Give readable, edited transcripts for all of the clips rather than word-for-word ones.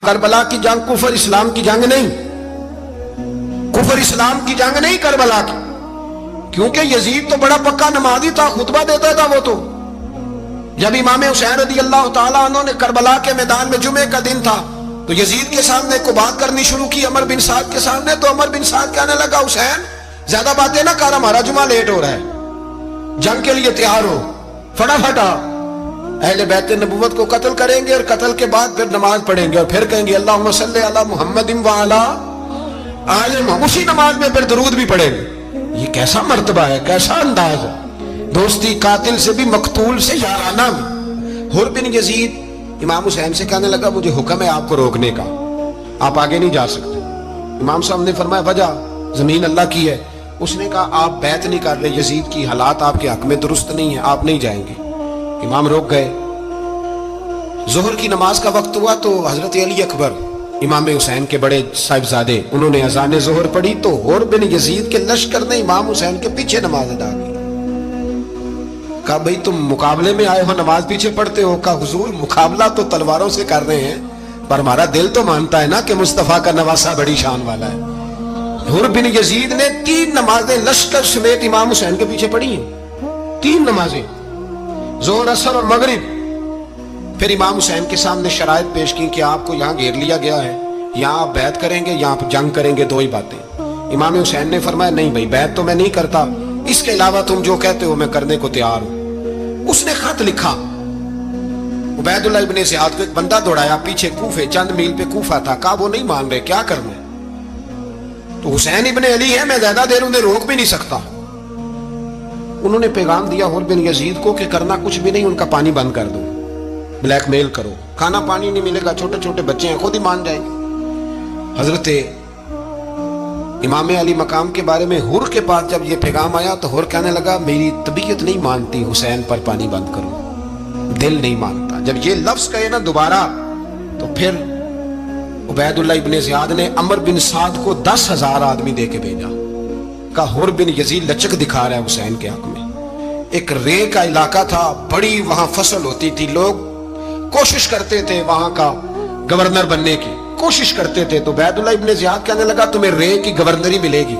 کربلا کی جنگ کفر اسلام کی جنگ نہیں، کفر اسلام کی جنگ نہیں کربلا کی، کیونکہ یزید تو بڑا پکا نمازی تھا، خطبہ دیتا تھا وہ تو۔ جب امام حسین رضی اللہ تعالیٰ عنہ نے کربلا کے میدان میں جمعے کا دن تھا تو یزید کے سامنے کو بات کرنی شروع کی عمر بن سعد کے سامنے، تو عمر بن سعد کہنے لگا حسین زیادہ باتیں نہ کر، ہمارا جمعہ لیٹ ہو رہا ہے، جنگ کے لیے تیار ہو، فٹافٹ آ۔ اہل بیت نبوت کو قتل کریں گے اور قتل کے بعد پھر نماز پڑھیں گے اور پھر کہیں گے اللہم صلی علی محمد وعلی آل محمد، اسی نماز میں پھر درود بھی پڑھیں گے۔ یہ کیسا مرتبہ ہے، کیسا انداز ہے، دوستی قاتل سے بھی مقتول سے یارانہ بھی۔ حر بن یزید امام حسین سے کہنے لگا مجھے حکم ہے آپ کو روکنے کا، آپ آگے نہیں جا سکتے۔ امام صاحب نے فرمایا وجہ زمین اللہ کی ہے۔ اس نے کہا آپ بیعت نہیں کر رہے، یزید کی حالات آپ کے حق میں درست نہیں ہیں، آپ نہیں جائیں گے۔ امام روک گئے۔ ظہر کی نماز کا وقت ہوا تو حضرت علی اکبر امام حسین کے بڑے صاحبزادے انہوں نے اذان ظہر پڑھی تو حر بن یزید کے لشکر نے امام حسین کے پیچھے نماز ادا کی۔ کہا بھئی تم مقابلے میں آئے ہو نماز پیچھے پڑھتے ہو؟ کہا حضور مقابلہ تو تلواروں سے کر رہے ہیں پر ہمارا دل تو مانتا ہے نا کہ مصطفیٰ کا نواسہ بڑی شان والا ہے۔ حر بن یزید نے 3 نمازیں لشکر سمیت امام حسین کے پیچھے پڑھی ہیں، 3 نمازیں، ظہر اثر اور مغرب۔ پھر امام حسین کے سامنے شرائط پیش کی کہ آپ کو یہاں گھیر لیا گیا ہے، یہاں آپ بیعت کریں گے یا آپ جنگ کریں گے، 2 ہی باتیں۔ امام حسین نے فرمایا نہیں بھائی بیعت تو میں نہیں کرتا، اس کے علاوہ تم جو کہتے ہو میں کرنے کو تیار ہوں۔ اس نے خط لکھا، عبید اللہ ابن زیاد کو ایک بندہ دوڑایا پیچھے کوفے، چند میل پہ کوفہ تھا، کہا وہ نہیں مان رہے، کیا کرنا ہے؟ تو حسین ابن علی ہے، میں زیادہ دیر انہیں روک بھی نہیں سکتا۔ انہوں نے پیغام دیا حر بن یزید کو کہ کرنا کچھ بھی نہیں، ان کا پانی بند کر دو، بلیک میل کرو، کھانا پانی نہیں ملے گا، چھوٹے چھوٹے بچے ہیں خود ہی مان جائیں گے۔ حضرت امام علی مقام کے بارے میں حر کے پاس جب یہ پیغام آیا تو حر کہنے لگا میری طبیعت نہیں مانتی حسین پر پانی بند کرو، دل نہیں مانتا۔ جب یہ لفظ کہے نا دوبارہ تو پھر عبید اللہ ابن زیاد نے عمر بن سعد کو 10,000 آدمی دے کے بھیجا، کہا حر بن یزید لچک دکھا رہا ہے حسین کے حق میں۔ ایک رے کا علاقہ تھا، بڑی وہاں فصل ہوتی تھی، لوگ کوشش کرتے تھے وہاں کا گورنر بننے کی کوشش کرتے تھے، تو عبید اللہ ابن زیاد کہنے لگا تمہیں رے کی گورنری ملے گی،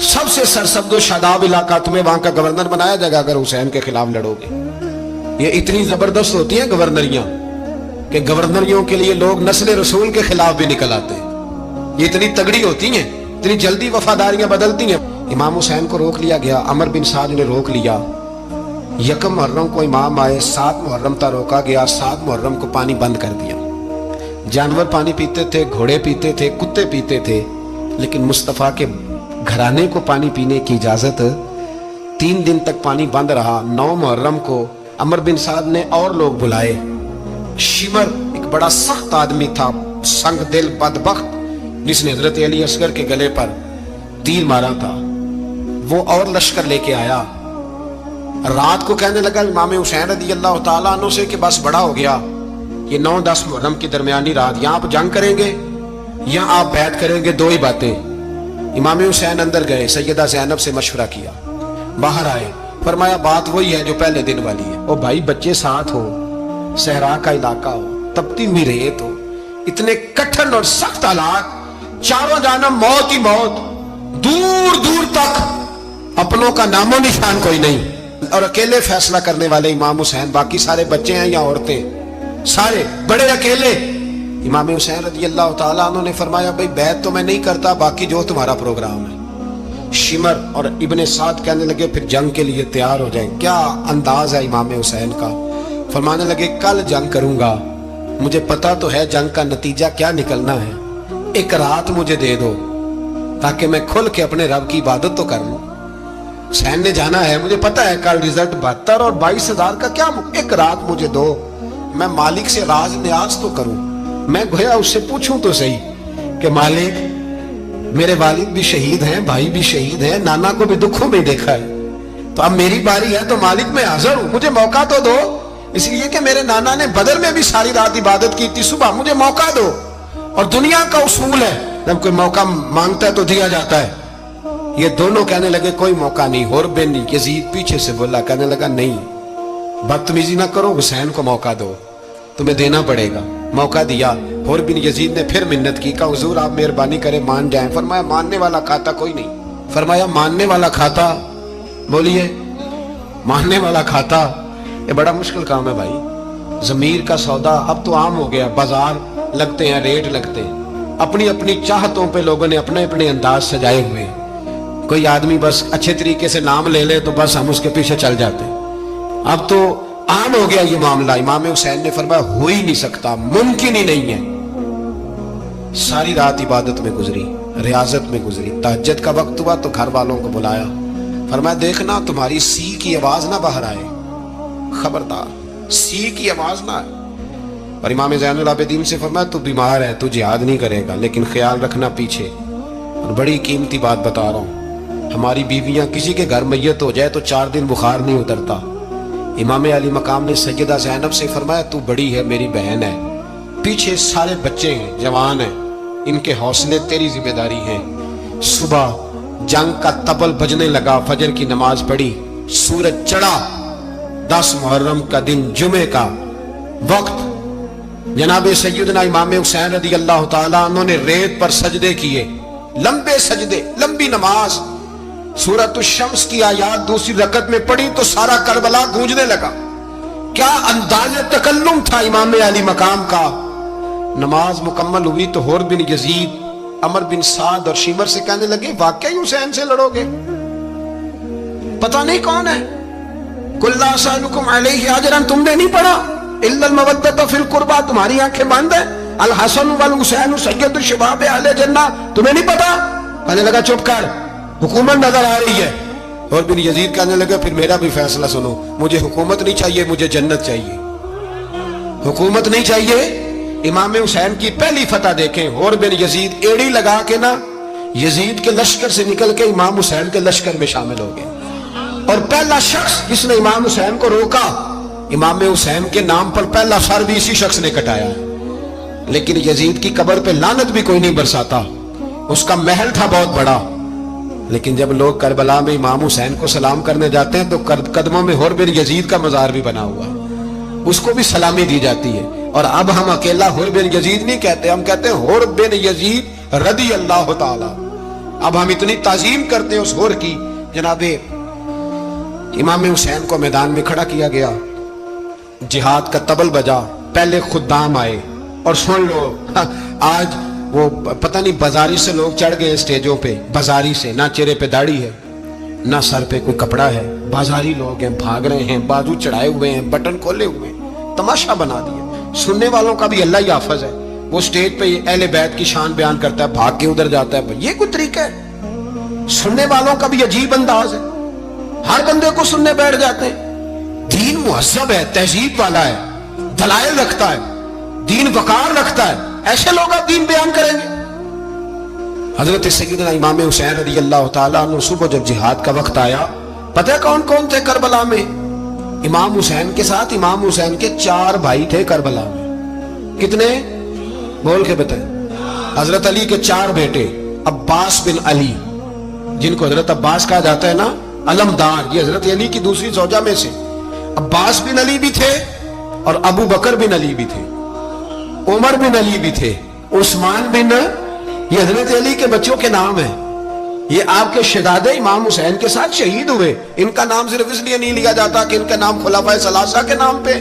سب سے سرسبز و شاداب علاقہ، تمہیں وہاں کا گورنر بنایا جائے گا اگر حسین کے خلاف لڑو گے۔ یہ اتنی زبردست ہوتی ہیں گورنریاں کہ گورنریوں کے لیے لوگ نسل رسول کے خلاف بھی نکل آتے ہیں، یہ اتنی تگڑی ہوتی ہیں، اتنی جلدی وفاداریاں بدلتی ہیں۔ امام حسین کو روک لیا گیا، عمر بن سعد نے روک لیا۔ 1 محرم کو امام آئے، 7 محرم تا روکا گیا، 7 محرم کو پانی بند کر دیا۔ جانور پانی پیتے تھے، گھوڑے پیتے تھے، کتے پیتے تھے، لیکن مصطفیٰ کے گھرانے کو پانی پینے کی اجازت 3 دن تک پانی بند رہا۔ 9 محرم کو عمر بن سعد نے اور لوگ بلائے۔ شمر ایک بڑا سخت آدمی تھا، سنگ دل بدبخت، جس نے حضرت علی اصغر کے گلے پر تیر مارا تھا، وہ اور لشکر لے کے آیا۔ رات کو کہنے لگا امام حسین رضی اللہ تعالیٰ عنہ سے کہ بس بڑا ہو گیا، یہ 9-10 محرم کی درمیانی رات، یہاں آپ جنگ کریں گے یا آپ بیعت کریں گے، 2 ہی باتیں۔ امام حسین اندر گئے، سیدہ زینب سے مشورہ کیا، باہر آئے، فرمایا بات وہی ہے جو پہلے دن والی ہے۔ او بھائی بچے ساتھ ہو، صحرا کا علاقہ ہو، تپتی ہوئی ریت ہو، اتنے کٹھن اور سخت حالات، چاروں جانب موت ہی موت، دور دور تک اپنوں کا نام و نشان کوئی نہیں، اور اکیلے فیصلہ کرنے والے امام حسین، باقی سارے بچے ہیں یا عورتیں، سارے بڑے اکیلے۔ امام حسین رضی اللہ تعالیٰ عنہ نے فرمایا بھئی بیعت تو میں نہیں کرتا، باقی جو تمہارا پروگرام ہے۔ شمر اور ابن سعد کہنے لگے پھر جنگ کے لیے تیار ہو جائیں۔ کیا انداز ہے امام حسین کا، فرمانے لگے کل جنگ کروں گا، مجھے پتا تو ہے جنگ کا نتیجہ کیا نکلنا ہے، 1 رات مجھے دے دو تاکہ میں کھل کے اپنے رب کی عبادت تو کر لوں۔ حسین نے جانا ہے، مجھے پتا ہے کل رزلٹ 72 اور 22,000 کا کیا، 1 رات مجھے دو، میں مالک سے راز نیاز تو کروں، میں گویا اس سے پوچھوں تو صحیح کہ مالک میرے والد بھی شہید ہیں، بھائی بھی شہید ہیں، نانا کو بھی دکھوں میں دیکھا ہے، تو اب میری باری ہے تو مالک میں حاضر ہوں، مجھے موقع تو دو، اس لیے کہ میرے نانا نے بدر میں بھی ساری رات عبادت کی تھی، صبح مجھے موقع دو۔ اور دنیا کا اصول ہے جب کوئی موقع مانگتا ہے تو دیا جاتا ہے۔ یہ دونوں کہنے لگے کوئی موقع نہیں۔ حر بن یزید پیچھے سے بولا، کہنے لگا نہیں، بدتمیزی نہ کرو، حسین کو موقع دو، تمہیں دینا پڑے گا۔ موقع دیا. اور بن یزید نے پھر منت کی, کہا حضور آپ مہربانی کریں مان جائیں. فرمایا ماننے والا کھاتا کوئی نہیں. فرمایا ماننے والا کھاتا, بولیے ماننے والا کھاتا, یہ بڑا مشکل کام ہے بھائی. ضمیر کا سودا اب تو عام ہو گیا, بازار لگتے ہیں, ریٹ لگتے ہیں, اپنی اپنی چاہتوں پہ لوگوں نے اپنے اپنے انداز سجائے ہوئے ہیں. کوئی آدمی بس اچھے طریقے سے نام لے لے تو بس ہم اس کے پیچھے چل جاتے ہیں. اب تو عام ہو گیا یہ معاملہ. امام حسین نے فرمایا ہو ہی نہیں سکتا, ممکن ہی نہیں ہے. ساری رات عبادت میں گزری, ریاضت میں گزری. تہجد کا وقت ہوا تو گھر والوں کو بلایا. فرمایا دیکھنا تمہاری سی کی آواز نہ باہر آئے, خبردار سی کی آواز نہ آئے. اور امام زین العابدین سے فرمایا تو بیمار ہے, تو جہاد نہیں کرے گا, لیکن خیال رکھنا پیچھے. اور بڑی قیمتی بات بتا رہا ہوں, ہماری بیویاں کسی کے گھر میت ہو جائے تو 4 دن بخار نہیں اترتا. امام علی مقام نے سیدہ زینب سے فرمایا تو بڑی ہے, میری بہن ہے, پیچھے سارے بچے ہیں, جوان ہیں, ان کے حوصلے تیری ذمہ داری ہیں. صبح جنگ کا طبل بجنے لگا, فجر کی نماز پڑھی, سورج چڑھا, 10 محرم کا دن جمعے کا وقت. جناب سیدنا امام حسین رضی اللہ تعالیٰ عنہ نے ریت پر سجدے کیے, لمبے سجدے, لمبی نماز. سورۃ الشمس کی آیات دوسری رکعت میں پڑھی تو سارا کربلا گونجنے لگا. کیا انداز تکلم تھا امام علی مقام کا. نماز مکمل ہوئی تو حور بن یزید, عمر بن سعد اور شیمر سے کہنے لگے واقعی حسین سے لڑو گے؟ پتہ نہیں کون ہے. قل لا اسألکم علیہ اجرا, تم نے نہیں پڑھا الا المودۃ فی القربى, تمہاری آنکھیں بند ہیں. الحسن والحسین سید الشباب اہل جنہ, تمہیں نہیں پتا؟ کہنے لگا چپ کر, حکومت نظر آ رہی ہے. اور بن یزید کہنے لگا پھر میرا بھی فیصلہ سنو, مجھے حکومت نہیں چاہیے, مجھے جنت چاہیے. حکومت نہیں چاہیے. امام حسین کی پہلی فتح دیکھیں, اور بن یزید ایڑی لگا کے نا یزید کے لشکر سے نکل کے امام حسین کے لشکر میں شامل ہو گئے. اور پہلا شخص جس نے امام حسین کو روکا, امام حسین کے نام پر پہلا سر بھی اسی شخص نے کٹایا. لیکن یزید کی قبر پہ لعنت بھی کوئی نہیں برساتا, اس کا محل تھا بہت بڑا. لیکن جب لوگ کربلا میں امام حسین کو سلام کرنے جاتے ہیں تو قدموں میں حور بن یزید کا مزار بھی بنا ہوا, اس کو بھی سلامی دی جاتی ہے. اور اب ہم اکیلا حور بن یزید نہیں کہتے, ہم کہتے ہیں حور بن یزید رضی اللہ تعالی. اب ہم اتنی تعظیم کرتے ہیں اس حور کی. جناب امام حسین کو میدان میں کھڑا کیا گیا, جہاد کا طبل بجا, پہلے خدام آئے. اور سن لو, آج وہ پتہ نہیں بازاری سے لوگ چڑھ گئے اسٹیجوں پہ, بازاری سے, نہ چہرے پہ داڑھی ہے, نہ سر پہ کوئی کپڑا ہے, بازاری لوگ ہیں, بھاگ رہے ہیں, بازو چڑھائے ہوئے ہیں, بٹن کھولے ہوئے ہیں, تماشا بنا دیا. سننے والوں کا بھی اللہ ہی حافظ ہے, وہ اسٹیج پہ اہل بیت کی شان بیان کرتا ہے, بھاگ کے ادھر جاتا ہے. یہ کوئی طریقہ ہے؟ سننے والوں کا بھی عجیب انداز ہے, ہر بندے کو سننے بیٹھ جاتے ہیں. دین مہذب ہے, تہذیب والا ہے, دلائل رکھتا ہے, دین وقار رکھتا ہے, ایسے لوگ اب دین بیان کریں گے؟ حضرت سیدنا امام حسین رضی اللہ تعالیٰ عنہ صبح جب جہاد کا وقت آیا, پتہ ہے کون کون تھے کربلا میں؟ امام حسین کے ساتھ امام حسین کے 4 بھائی تھے کربلا میں. کتنے؟ بول کے بتائیں. حضرت علی کے 4 بیٹے, عباس بن علی, جن کو حضرت عباس کہا جاتا ہے نا, علمدار, یہ حضرت علی کی دوسری زوجہ میں سے. عباس بن علی بھی تھے, اور ابو بکر بن علی بھی تھے, عمر بن علی بھی تھے, عثمان بن, یہ حضرت علی کے بچوں کے نام ہیں. یہ آپ کے شہزادے امام حسین کے ساتھ شہید ہوئے. ان کا نام صرف اس لیے نہیں لیا جاتا کہ ان کا نام خلفائے ثلاثہ کے نام پہ,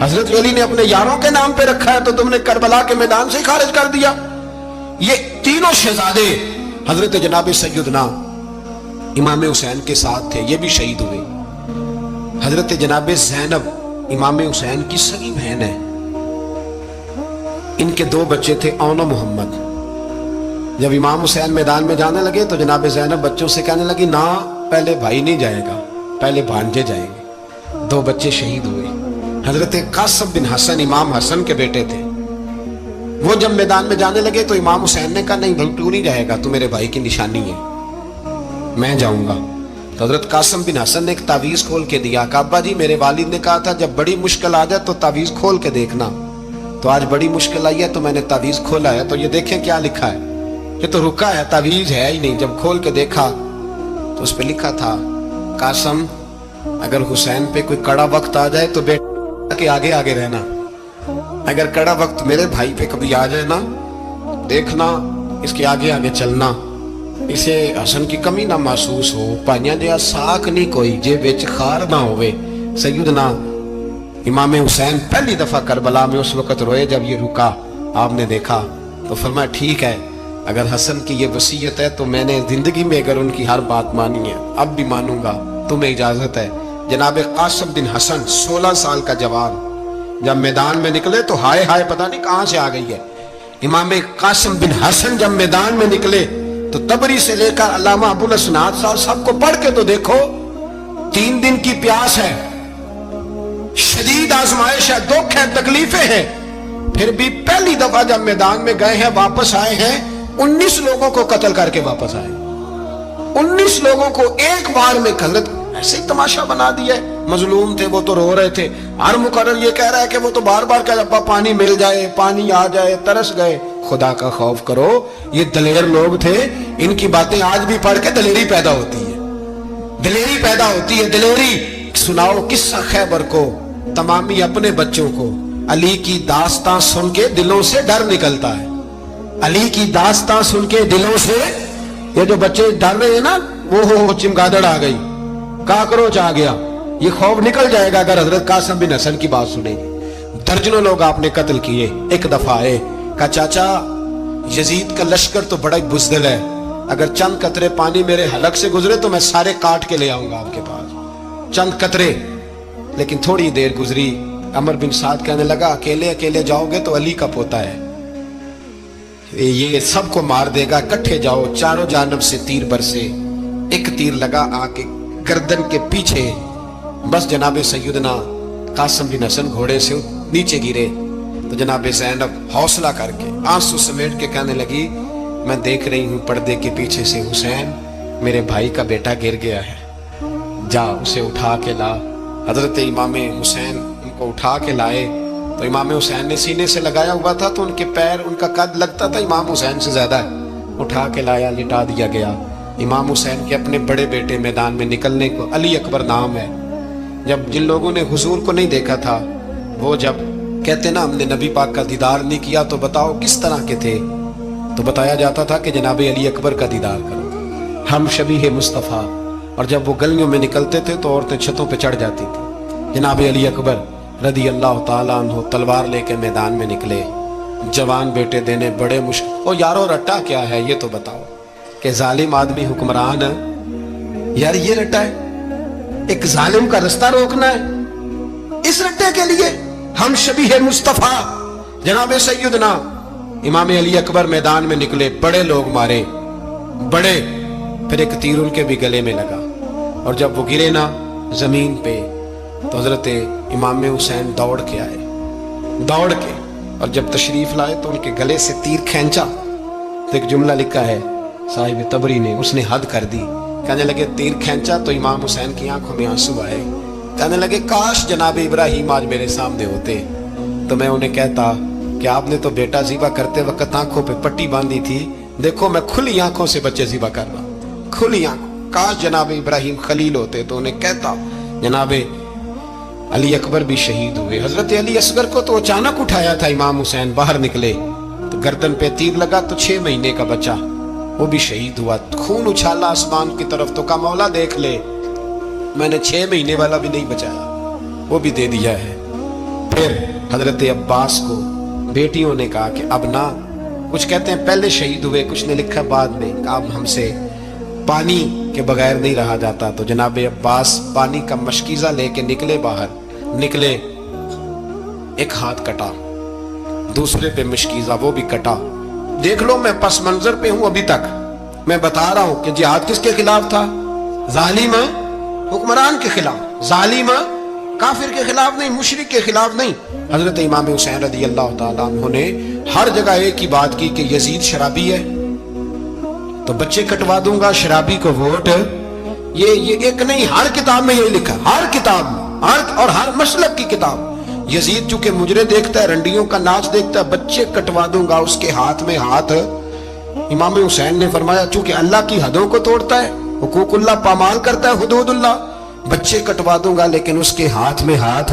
حضرت علی نے اپنے یاروں کے نام پہ رکھا ہے, تو تم نے کربلا کے میدان سے ہی خارج کر دیا. یہ تینوں شہزادے حضرت جناب سیدنا امام حسین کے ساتھ تھے, یہ بھی شہید ہوئے. حضرت جناب زینب امام حسین کی سگی بہن ہے, ان کے 2 بچے تھے, اون و محمد. جب امام حسین میدان میں جانے لگے تو جناب زینب بچوں سے کہنے لگی نہ, پہلے بھائی نہیں جائے گا, پہلے بھانجے جائیں گے. 2 بچے شہید ہوئے. حضرت قاسم بن حسن امام حسن کے بیٹے تھے, وہ جب میدان میں جانے لگے تو امام حسین نے کہا نہیں بھائی تو نہیں جائے گا, تو میرے بھائی کی نشانی ہے, میں جاؤں گا. تو حضرت قاسم بن حسن نے ایک تعویذ کھول کے دیا, کہ ابا جی میرے والد نے کہا تھا جب بڑی مشکل آ جائے تو تعویذ کھول کے دیکھنا. تو آج بڑی مشکل آئی ہے تو میں نے تعویذ کھولا ہے, تو یہ دیکھیں کیا لکھا ہے. یہ تو رکا ہے, تعویذ ہے ہی نہیں. جب کھول کے دیکھا تو اس پہ لکھا تھا قاسم اگر حسین پہ کوئی کڑا وقت آ جائے تو بیٹا کے آگے آگے رہنا. اگر کڑا وقت میرے بھائی پہ کبھی آ جائے نا، دیکھنا اس کے آگے آگے چلنا، اسے حسن کی کمی نہ محسوس ہو، پائیاں جہاں ساکھ نہیں کوئی جے وچ خار نہ ہوئے۔ سیدنا امام حسین پہلی دفعہ کربلا میں اس وقت روئے جب یہ رکا، آپ نے دیکھا تو فرمایا ٹھیک ہے، اگر حسن کی یہ وصیت ہے تو میں نے زندگی میں اگر ان کی ہر بات مانی ہے اب بھی مانوں گا، تمہیں اجازت ہے۔ جناب قاسم بن حسن 16 سال کا جوان جب میدان میں نکلے تو ہائے ہائے پتہ نہیں کہاں سے آ گئی ہے۔ امام قاسم بن حسن جب میدان میں نکلے تو تبری سے لے کر علامہ ابو الاسناد صاحب سب کو پڑھ کے تو دیکھو، 3 دن کی پیاس ہے، شدید آزمائش ہے، دکھ ہے، تکلیفیں ہیں، پھر بھی پہلی دفعہ جب میدان میں گئے ہیں واپس آئے ہیں 19 لوگوں کو قتل کر کے واپس آئے، 19 لوگوں کو ایک بار میں حضرت ایسے ہی تماشا بنا دیا ہے۔ مظلوم تھے وہ تو رو رہے تھے، ہر مقرر یہ کہہ رہا ہے کہ وہ تو بار بار کہہ ابا پانی مل جائے، پانی آ جائے، ترس گئے۔ خدا کا خوف کرو، یہ دلیر لوگ تھے، ان کی باتیں آج بھی پڑھ کے دلیری پیدا ہوتی ہے، دلیری پیدا ہوتی ہے، دلیری۔ سناؤ قصہ خیبر کو، تمامی اپنے بچوں کو علی کی داستان سن کے دلوں سے ڈر نکلتا ہے، علی کی داستان سن کے دلوں سے یہ جو بچے ڈر رہے ہیں نا، وہ چمگادڑ آ گئی، کاکروچ آ گیا، یہ خوف نکل جائے گا اگر حضرت قاسم بن حسن کی بات سنیں گے۔ درجنوں لوگ آپ نے قتل کیے۔ ایک دفعہ آئے، کہا چاچا یزید کا لشکر تو بڑا بزدل ہے، اگر چند قطرے پانی میرے حلق سے گزرے تو میں سارے کاٹ کے لے آؤں گا آپ کے پاس، چند قطرے۔ لیکن تھوڑی دیر گزری، عمر بن سعد کہنے لگا اکیلے اکیلے جاؤ گے تو علی کا پوتا ہے، یہ سب کو مار دے گا، کٹھے جاؤ۔ چاروں جانب سے تیر برسے، ایک تیر لگا آ کے گردن کے پیچھے، بس جناب سیدنا قاسم بن حسن گھوڑے سے نیچے گرے تو جناب زینب حوصلہ کر کے آنسو سمیٹ کے کہنے لگی میں دیکھ رہی ہوں پردے کے پیچھے سے حسین میرے بھائی کا بیٹا گر گیا ہے، جا اسے اٹھا کے لا۔ حضرت امام حسین ان کو اٹھا کے لائے تو امام حسین نے سینے سے لگایا ہوا تھا تو ان کے پیر، ان کا قد لگتا تھا امام حسین سے زیادہ ہے، اٹھا کے لایا، لٹا دیا گیا۔ امام حسین کے اپنے بڑے بیٹے میدان میں نکلنے کو، علی اکبر نام ہے، جب جن لوگوں نے حضور کو نہیں دیکھا تھا وہ جب کہتے نا ہم نے نبی پاک کا دیدار نہیں کیا تو بتاؤ کس طرح کے تھے، تو بتایا جاتا تھا کہ جناب علی اکبر کا دیدار کرو، ہم شبیہ مصطفیٰ۔ اور جب وہ گلیوں میں نکلتے تھے تو عورتیں چھتوں پہ چڑھ جاتی تھی۔ جناب علی اکبر رضی اللہ تعالیٰ عنہ تلوار لے کے میدان میں نکلے، جوان بیٹے دینے بڑے مشکل۔ او یارو رٹا کیا ہے یہ تو بتاؤ، کہ ظالم آدمی حکمران ہے، یار یہ رٹا ہے، ایک ظالم کا رستہ روکنا ہے، اس رٹے کے لیے ہم شبیہ مصطفیٰ جناب سیدنا امام علی اکبر میدان میں نکلے، بڑے لوگ مارے، بڑے، پھر ایک تیر ان کے بھی گلے میں لگا، اور جب وہ گرے نا زمین پہ تو حضرت امام حسین دوڑ کے آئے، دوڑ کے، اور جب تشریف لائے تو ان کے گلے سے تیر کھینچا تو ایک جملہ لکھا ہے صاحب تبری نے، اس نے حد کر دی، کہنے لگے تیر کھینچا تو امام حسین کی آنکھوں میں آنسو آئے، کہنے لگے کاش جناب ابراہیم آج میرے سامنے ہوتے تو میں انہیں کہتا کہ آپ نے تو بیٹا ذبح کرتے وقت آنکھوں پہ پٹی باندھی تھی، دیکھو میں کھلی آنکھوں سے بچے ذبح کر رہا ہوں، کھلی آنکھوں، کاش جناب ابراہیم خلیل ہوتے تو انہیں کہتا۔ جناب علی اکبر بھی شہید ہوئے۔ حضرت علی اصغر کو تو اچانک اٹھایا تھا امام حسین، باہر نکلے تو گردن پہ تیر لگا تو 6 مہینے کا بچہ وہ بھی شہید ہوا، خون اچھالا آسمان کی طرف تو کہا مولا دیکھ لے، میں نے 6 مہینے والا بھی نہیں بچایا، وہ بھی دے دیا ہے۔ پھر حضرت عباس کو بیٹیوں نے کہا کہ اب نہ، کچھ کہتے ہیں پہلے شہید ہوئے، کچھ نے لکھا بعد میں، کہ اب ہم سے پانی کے بغیر نہیں رہا جاتا، تو جناب عباس پانی کا مشکیزہ لے کے نکلے، باہر نکلے، ایک ہاتھ کٹا، دوسرے پہ مشکیزہ وہ بھی کٹا۔ دیکھ لو میں پس منظر پہ ہوں ابھی تک، میں بتا رہا ہوں کہ جہاد کس کے خلاف تھا؟ ظالم حکمران کے خلاف، ظالم کافر کے خلاف نہیں، مشرک کے خلاف نہیں۔ حضرت امام حسین رضی اللہ تعالیٰ عنہ نے ہر جگہ ایک ہی بات کی کہ یزید شرابی ہے تو بچے کٹوا دوں گا، شرابی کو ووٹ۔ یہ ایک نہیں، ہر کتاب میں یہ لکھا، ہر کتاب میں، اور ہر مسلک کی کتاب۔ یزید چونکہ مجرے دیکھتا ہے، رنڈیوں کا ناچ دیکھتا ہے، بچے کٹوا دوں گا اس کے ہاتھ میں ہاتھ۔ امام حسین نے فرمایا چونکہ اللہ کی حدوں کو توڑتا ہے، حقوق اللہ پامال کرتا ہے، حدود اللہ، بچے کٹوا دوں گا لیکن اس کے ہاتھ میں ہاتھ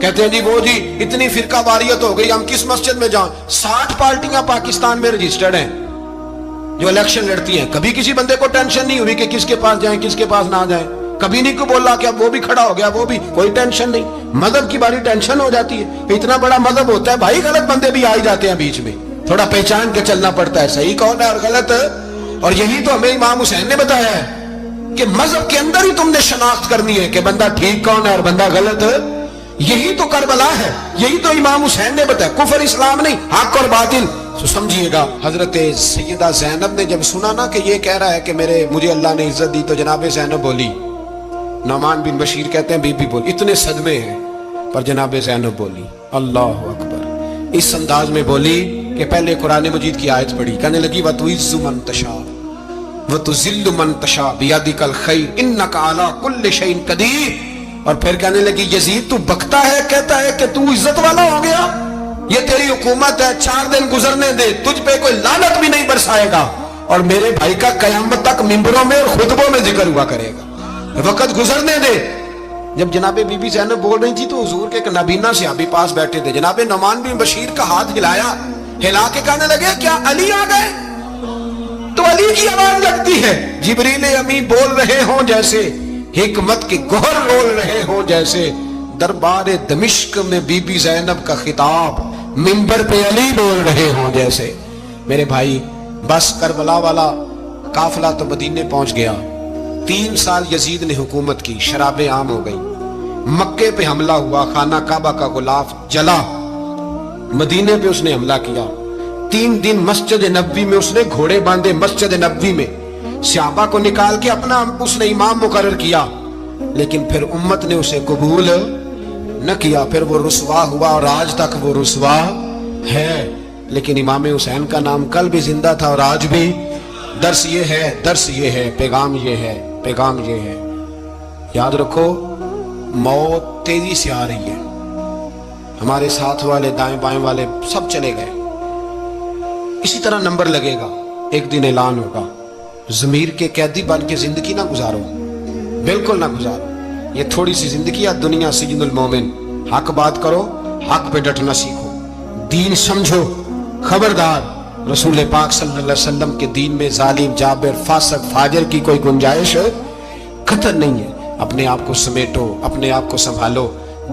کہتے ہیں جی وہ جی اتنی فرقہ واریت ہو گئی، ہم کس مسجد میں جائیں؟ 60 پارٹیاں پاکستان میں رجسٹرڈ ہیں جو الیکشن لڑتی ہیں. کبھی کسی بندے کو ٹینشن نہیں ہوئی کہ کس کے پاس جائیں کس کے پاس نہ جائیں. کبھی نہیں کو بولا کہ اب وہ بھی کھڑا ہو گیا، وہ بھی، کوئی ٹینشن نہیں. مذہب کی باری ٹینشن ہو جاتی ہے کہ اتنا بڑا مذہب ہوتا ہے، بھائی غلط بندے بھی آ ہی جاتے ہیں بیچ میں، تھوڑا پہچان کے چلنا پڑتا ہے صحیح کون ہے اور غلط. اور یہی تو ہمیں امام حسین نے بتایا ہے کہ مذہب کے اندر ہی تم نے شناخت کرنی ہے کہ بندہ ٹھیک کون ہے اور بندہ غلط. یہی تو کربلا ہے، یہی تو امام حسین نے بتایا، کفر اسلام نہیں، حق اور باطل. تو سمجھیے گا حضرت سیدہ زینب نے جب سنا نا کہ یہ کہہ رہا ہے کہ مجھے اللہ نے عزت دی، تو جناب زینب بولی، نعمان بن بشیر کہتے ہیں بی بی بولی، اتنے صدمے ہیں پر جناب زینب بولی اللہ اکبر، اس انداز میں بولی کہ پہلے قرآن مجید کی آیت پڑھی، کہنے لگی وَتُعِزُّ مَن تَشَاءُ وَتُذِلُّ مَن تَشَاءُ بِيَدِكَ الْخَيْرُ إِنَّكَ عَلَىٰ كُلِّ شَيْءٍ قَدِيرٌ. اور پھر کہنے لگی یزید تو بکتا ہے، کہتا ہے کہ تو عزت والا ہو گیا، یہ تیری حکومت ہے، 4 دن گزرنے دے، تجھ پہ کوئی لعنت بھی نہیں برسائے گا، اور میرے بھائی کا قیامت تک ممبروں میں اور خطبوں میں ذکر ہوا کرے گا، وقت گزرنے دے. جب جناب بی بی زینب بول رہی تھی تو حضور کے ایک نابینا صحابی پاس بیٹھے تھے، جناب نعمان بن بشیر کا ہاتھ ہلایا، ہلا کے کہنے لگے کیا علی آ گئے؟ تو علی کی آواز لگتی ہے، جبریل امی بول رہے ہوں جیسے، حکمت کے گوہر رول رہے ہوں جیسے، دربار دمشق میں بی بی زینب کا خطاب، منبر پہ علی بول رہے ہوں جیسے. میرے بھائی بس کربلا والا قافلہ تو مدینے پہنچ گیا. 3 سال یزید نے حکومت کی، شرابیں عام ہو گئی، مکے پہ حملہ ہوا، خانہ کعبہ کا غلاف جلا، مدینے پہ اس نے حملہ کیا. 3 دن مسجد نبوی میں اس نے گھوڑے باندھے، مسجد نبوی میں صحابہ کو نکال کے اپنا اس نے امام مقرر کیا، لیکن پھر امت نے اسے قبول نہ کیا، پھر وہ رسوا ہوا اور آج تک وہ رسوا ہے. لیکن امام حسین کا نام کل بھی زندہ تھا اور آج بھی. درس یہ ہے، پیغام یہ ہے، پیغام یہ ہے، یاد رکھو موت تیزی سے آ رہی ہے. ہمارے ساتھ والے دائیں بائیں والے سب چلے گئے، اسی طرح نمبر لگے گا، ایک دن اعلان ہوگا. ضمیر کے قیدی بن کے زندگی نہ گزارو، بالکل نہ گزارو. یہ تھوڑی سی زندگی ہے، دنیا سجن المومن. حق بات کرو، حق پہ ڈٹنا سیکھو، دین سمجھو. خبردار رسول پاک صلی اللہ علیہ وسلم کے دین میں ظالم، جابر، فاسق، فاجر کی کوئی گنجائش خطر نہیں ہے. اپنے آپ کو سمیٹو، اپنے آپ کو سنبھالو،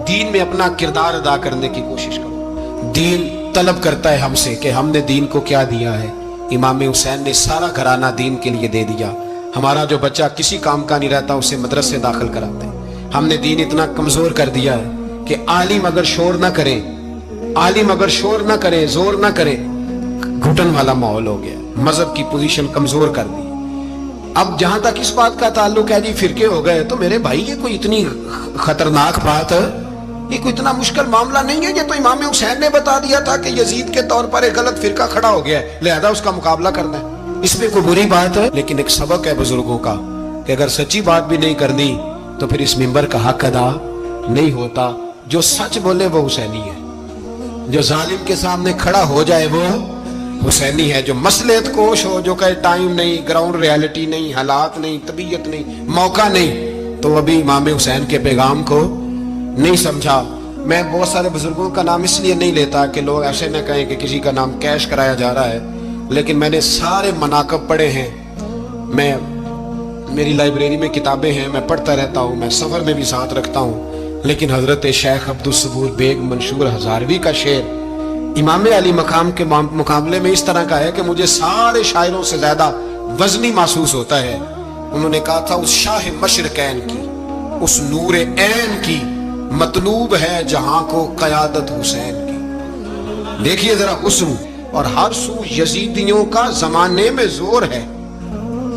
دین میں اپنا کردار ادا کرنے کی کوشش کرو. دین طلب کرتا ہے ہم سے کہ ہم نے دین کو کیا دیا ہے. امام حسین نے سارا گھرانہ دین کے لیے دے دیا. ہمارا جو بچہ کسی کام کا نہیں رہتا اسے مدرسے داخل کراتے ہیں. ہم نے دین اتنا کمزور کر دیا ہے کہ عالم اگر شور نہ کریں، عالم اگر شور نہ کرے، زور نہ کرے، گھٹن والا ماحول ہو گیا. مذہب کی پوزیشن کمزور کر دی. اب جہاں تک اس بات کا تعلق ہے جی فرقے ہو گئے، تو میرے بھائی یہ کوئی اتنی خطرناک بات ہے، یہ کوئی اتنا مشکل معاملہ نہیں ہے. یہ تو امام حسین نے بتا دیا تھا کہ یزید کے طور پر ایک غلط فرقہ کھڑا ہو گیا ہے، لہذا اس کا مقابلہ کرنا ہے. اس میں کوئی بری بات ہے، لیکن ایک سبق ہے بزرگوں کا کہ اگر سچی بات بھی نہیں کرنی تو پھر اس منبر کا حق ادا نہیں ہوتا. جو سچ بولے وہ حسینی ہے، جو ظالم کے سامنے کھڑا ہو جائے وہ حسینی ہے. جو مصلحت کوش ہو، جو کہے ٹائم نہیں، گراؤنڈ ریالٹی نہیں، حالات نہیں، طبیعت نہیں، موقع نہیں، تو ابھی امام حسین کے پیغام کو نہیں سمجھا. میں بہت سارے بزرگوں کا نام اس لیے نہیں لیتا کہ لوگ ایسے نہ کہیں کہ کسی کا نام کیش کرایا جا رہا ہے، لیکن میں نے سارے مناقب پڑھے ہیں. میری لائبریری میں کتابیں ہیں، میں پڑھتا رہتا ہوں، میں سفر میں بھی ساتھ رکھتا ہوں. لیکن حضرت شیخ عبدالصبور بیگ منشور ہزاروی کا شعر امام علی مقام کے مقابلے میں اس طرح کا ہے کہ مجھے سارے شاعروں سے زیادہ وزنی محسوس ہوتا ہے. انہوں نے کہا تھا اس شاہ مشرقین کی، اس نور عین کی مطلوب ہے جہاں کو قیادت حسین کی. دیکھیے ذرا حسن، اور ہر سو یزیدیوں کا زمانے میں زور ہے،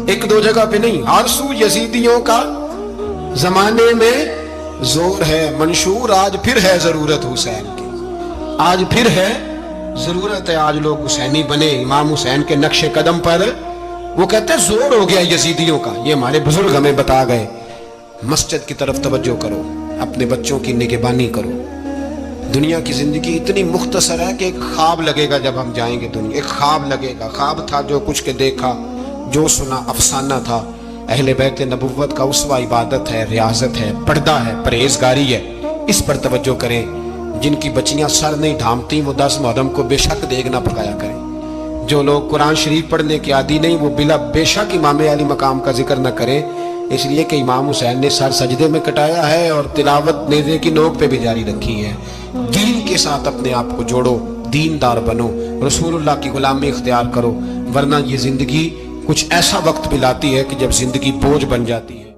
ایک دو جگہ پہ نہیں، ہر سو یزیدیوں کا زمانے میں زور ہے. منشور آج پھر ہے ضرورت حسین کی، آج پھر ہے ضرورت ہے، آج لوگ حسینی بنے امام حسین کے نقش قدم پر. وہ کہتے ہیں زور ہو گیا یزیدیوں کا. یہ ہمارے بزرگ ہمیں بتا گئے. مسجد کی طرف توجہ کرو، اپنے بچوں کی نگہبانی کرو. دنیا کی زندگی اتنی مختصر ہے کہ ایک خواب لگے گا جب ہم جائیں گے دنیا، ایک خواب لگے گا. خواب تھا جو کچھ کے دیکھا، جو سنا افسانہ تھا. اہل بیت نبوت کا اسوہ عبادت ہے، ریاضت ہے، پردہ ہے، پرہیزگاری ہے. اس پر توجہ کریں. جن کی بچیاں سر نہیں ڈھانپتی وہ 10 محرم کو بے شک دیگ نہ پکایا کریں۔ جو لوگ قرآن شریف پڑھنے کے عادی نہیں وہ بلا بے شک امام علی مقام کا ذکر نہ کریں، اس لیے کہ امام حسین نے سر سجدے میں کٹایا ہے اور تلاوت نیزے کی نوک پہ بھی جاری رکھی ہے۔ دین کے ساتھ اپنے آپ کو جوڑو، دیندار بنو، رسول اللہ کی غلامی اختیار کرو، ورنہ یہ زندگی کچھ ایسا وقت بھی لاتی ہے کہ جب زندگی بوجھ بن جاتی ہے۔